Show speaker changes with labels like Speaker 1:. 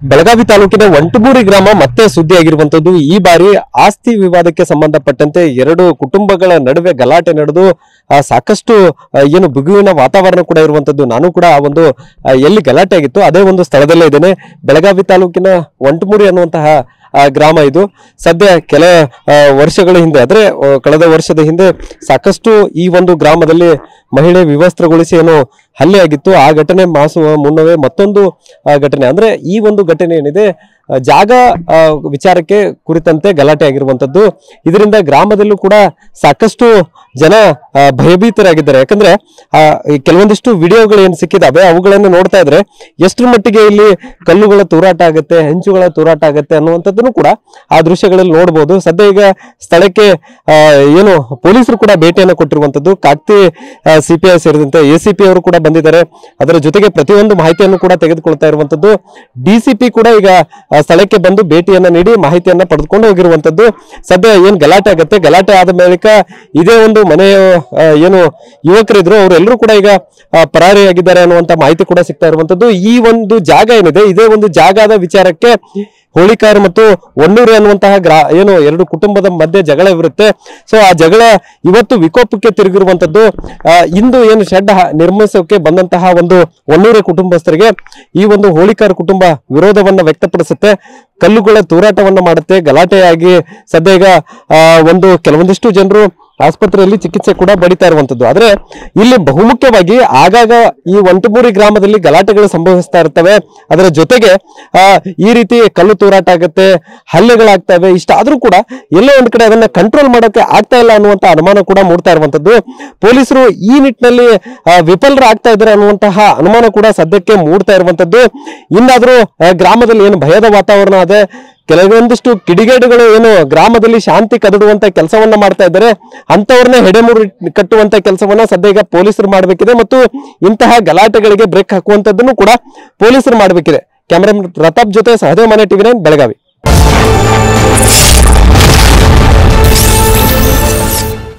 Speaker 1: ಬೆಳಗಾವಿ ತಾಲೂಕಿನ ಒಂಟಮೂರಿ ಗ್ರಾಮ ಮತ್ತೆ ಸುದ್ದಿಯಾಗಿರುವಂತದ್ದು ಈ ಬಾರಿ ಆಸ್ತಿ ವಿವಾದಕ್ಕೆ ಸಂಬಂಧಪಟ್ಟಂತೆ ಎರಡು ಕುಟುಂಬಗಳ ನಡುವೆ ಗಲಾಟೆ ನಡೆದು ಸಾಕಷ್ಟು ಏನು ಬಿಗುವಿನ ವಾತಾವರಣ ಕೂಡ ಇರುವಂತದ್ದು. ನಾನು ಕೂಡ ಆ ಒಂದು ಎಲ್ಲಿ ಗಲಾಟೆ ಆಗಿತ್ತು ಅದೇ ಒಂದು ಸ್ಥಳದಲ್ಲೇ ಇದ್ದೇನೆ. ಬೆಳಗಾವಿ ತಾಲೂಕಿನ ಒಂಟಮೂರಿ ಅನ್ನುವಂತಹ ಗ್ರಾಮ ಇದು. ಸದ್ಯ ಕೆಲ ವರ್ಷಗಳ ಹಿಂದೆ ಅಂದ್ರೆ ಕಳೆದ ವರ್ಷದ ಹಿಂದೆ ಸಾಕಷ್ಟು ಈ ಒಂದು ಗ್ರಾಮದಲ್ಲಿ ಮಹಿಳೆ ವಿವಸ್ತ್ರಗೊಳಿಸಿ ಏನು ಹಲ್ಲೆ ಆಗಿತ್ತು. ಆ ಘಟನೆ ಮಾಸುವ ಮುನ್ನವೇ ಮತ್ತೊಂದು ಘಟನೆ ಅಂದ್ರೆ ಈ ಒಂದು ಘಟನೆ ಏನಿದೆ ಜಾಗ ವಿಚಾರಕ್ಕೆ ಕುರಿತಂತೆ ಗಲಾಟೆ ಆಗಿರುವಂತದ್ದು. ಇದರಿಂದ ಗ್ರಾಮದಲ್ಲೂ ಕೂಡ ಸಾಕಷ್ಟು ಜನ ಭಯಭೀತರಾಗಿದ್ದಾರೆ. ಯಾಕಂದ್ರೆ ಕೆಲವೊಂದಿಷ್ಟು ವಿಡಿಯೋಗಳು ಏನು ಸಿಕ್ಕಿದಾವೆ ಅವುಗಳನ್ನು ನೋಡ್ತಾ ಇದ್ರೆ ಎಷ್ಟರ ಮಟ್ಟಿಗೆ ಇಲ್ಲಿ ಕಲ್ಲುಗಳ ತೂರಾಟ ಆಗುತ್ತೆ, ಹೆಂಚುಗಳ ತೂರಾಟ ಆಗುತ್ತೆ ಅನ್ನುವಂಥದ್ದನ್ನು ಕೂಡ ಆ ದೃಶ್ಯಗಳಲ್ಲಿ ನೋಡ್ಬೋದು. ಸದ್ಯ ಈಗ ಸ್ಥಳಕ್ಕೆ ಏನು ಪೊಲೀಸರು ಕೂಡ ಭೇಟಿಯನ್ನು ಕೊಟ್ಟಿರುವಂತದ್ದು. ಕಾಕ್ತಿ ಸಿಪಿಐ ಸೇರಿದಂತೆ ಎಸಿಪಿ ಅವರು ಕೂಡ ಬಂದಿದ್ದಾರೆ. ಅದರ ಜೊತೆಗೆ ಪ್ರತಿಯೊಂದು ಮಾಹಿತಿಯನ್ನು ಕೂಡ ತೆಗೆದುಕೊಳ್ತಾ ಇರುವಂತದ್ದು. ಡಿಸಿಪಿ ಕೂಡ ಈಗ ಸ್ಥಳಕ್ಕೆ ಬಂದು ಭೇಟಿಯನ್ನ ನೀಡಿ ಮಾಹಿತಿಯನ್ನ ಪಡೆದುಕೊಂಡು ಹೋಗಿರುವಂತದ್ದು. ಸದ್ಯ ಏನ್ ಗಲಾಟೆ ಆಗುತ್ತೆ, ಗಲಾಟೆ ಆದ ಬಳಿಕ ಇದೇ ಒಂದು ಮನೆಯ ಏನು ಯುವಕರಿದ್ರು ಅವರೆಲ್ಲರೂ ಕೂಡ ಈಗ ಪರಾರಿಯಾಗಿದ್ದಾರೆ ಅನ್ನುವಂತ ಮಾಹಿತಿ ಕೂಡ ಸಿಗ್ತಾ ಇರುವಂತದ್ದು. ಈ ಒಂದು ಜಾಗ ಏನಿದೆ ಇದೇ ಒಂದು ಜಾಗದ ವಿಚಾರಕ್ಕೆ ಹೋಳಿಕಾರ್ ಮತ್ತು ಒಣ್ಣೂರು ಅನ್ನುವಂತಹ ಏನು ಎರಡು ಕುಟುಂಬದ ಮಧ್ಯೆ ಜಗಳ ಇರುತ್ತೆ. ಸೊ ಆ ಜಗಳ ಇವತ್ತು ವಿಕೋಪಕ್ಕೆ ತಿರುಗಿರುವಂತದ್ದು. ಇಂದು ಏನು ಶೆಡ್ ನಿರ್ಮಿಸೋಕೆ ಬಂದಂತಹ ಒಂದು ಒಣ್ಣೂರು ಕುಟುಂಬಸ್ಥರಿಗೆ ಈ ಒಂದು ಹೋಳಿಕಾರ್ ಕುಟುಂಬ ವಿರೋಧವನ್ನ ವ್ಯಕ್ತಪಡಿಸುತ್ತೆ, ಕಲ್ಲುಗಳ ತೂರಾಟವನ್ನ ಮಾಡುತ್ತೆ, ಗಲಾಟೆಯಾಗಿ ಸದ್ಯ ಈಗ ಒಂದು ಕೆಲವೊಂದಿಷ್ಟು ಜನರು ಆಸ್ಪತ್ರೆಯಲ್ಲಿ ಚಿಕಿತ್ಸೆ ಕೂಡ ಪಡಿತಾ ಇರುವಂತದ್ದು. ಆದ್ರೆ ಇಲ್ಲಿ ಬಹುಮುಖ್ಯವಾಗಿ ಆಗಾಗ ಈ ಒಂಟಮೂರಿ ಗ್ರಾಮದಲ್ಲಿ ಗಲಾಟೆಗಳು ಸಂಭವಿಸ್ತಾ ಇರ್ತವೆ. ಅದರ ಜೊತೆಗೆ ಈ ರೀತಿ ಕಲ್ಲು ತೂರಾಟ ಆಗುತ್ತೆ, ಹಲ್ಲೆಗಳಾಗ್ತವೆ. ಇಷ್ಟಾದ್ರೂ ಕೂಡ ಎಲ್ಲೋ ಒಂದ್ ಕಡೆ ಅದನ್ನ ಕಂಟ್ರೋಲ್ ಮಾಡೋಕೆ ಆಗ್ತಾ ಇಲ್ಲ ಅನ್ನುವಂತ ಅನುಮಾನ ಕೂಡ ಮೂಡ್ತಾ ಇರುವಂತದ್ದು. ಪೊಲೀಸರು ಈ ನಿಟ್ಟಿನಲ್ಲಿ ವಿಫಲರಾಗ್ತಾ ಇದ್ದಾರೆ ಅನ್ನುವಂತಹ ಅನುಮಾನ ಕೂಡ ಸದ್ಯಕ್ಕೆ ಮೂಡ್ತಾ ಇರುವಂತದ್ದು. ಇನ್ನಾದ್ರೂ ಗ್ರಾಮದಲ್ಲಿ ಏನು ಭಯದ ವಾತಾವರಣ ಅದೇ, ಕೆಲವೊಂದಿಷ್ಟು ಕಿಡಿಗೇಡಿಗಳು ಏನು ಗ್ರಾಮದಲ್ಲಿ ಶಾಂತಿ ಕದಡುವಂತ ಕೆಲಸವನ್ನ ಮಾಡ್ತಾ ಇದ್ದಾರೆ, ಅಂತವ್ರನ್ನ ಹೆಡೆಮುರಿ ಕಟ್ಟುವಂತ ಕೆಲಸವನ್ನ ಸದ್ಯ ಈಗ ಪೊಲೀಸರು ಮಾಡಬೇಕಿದೆ ಮತ್ತು ಇಂತಹ ಗಲಾಟೆಗಳಿಗೆ ಬ್ರೇಕ್ ಹಾಕುವಂತದ್ದನ್ನು ಕೂಡ ಪೊಲೀಸರು ಮಾಡಬೇಕಿದೆ. ಕ್ಯಾಮರಾಮನ್ ಪ್ರತಾಪ್ ಜೊತೆ ಸಹದೇವ್ ಮನೆ ಟಿವಿ9 ಬೆಳಗಾವಿ.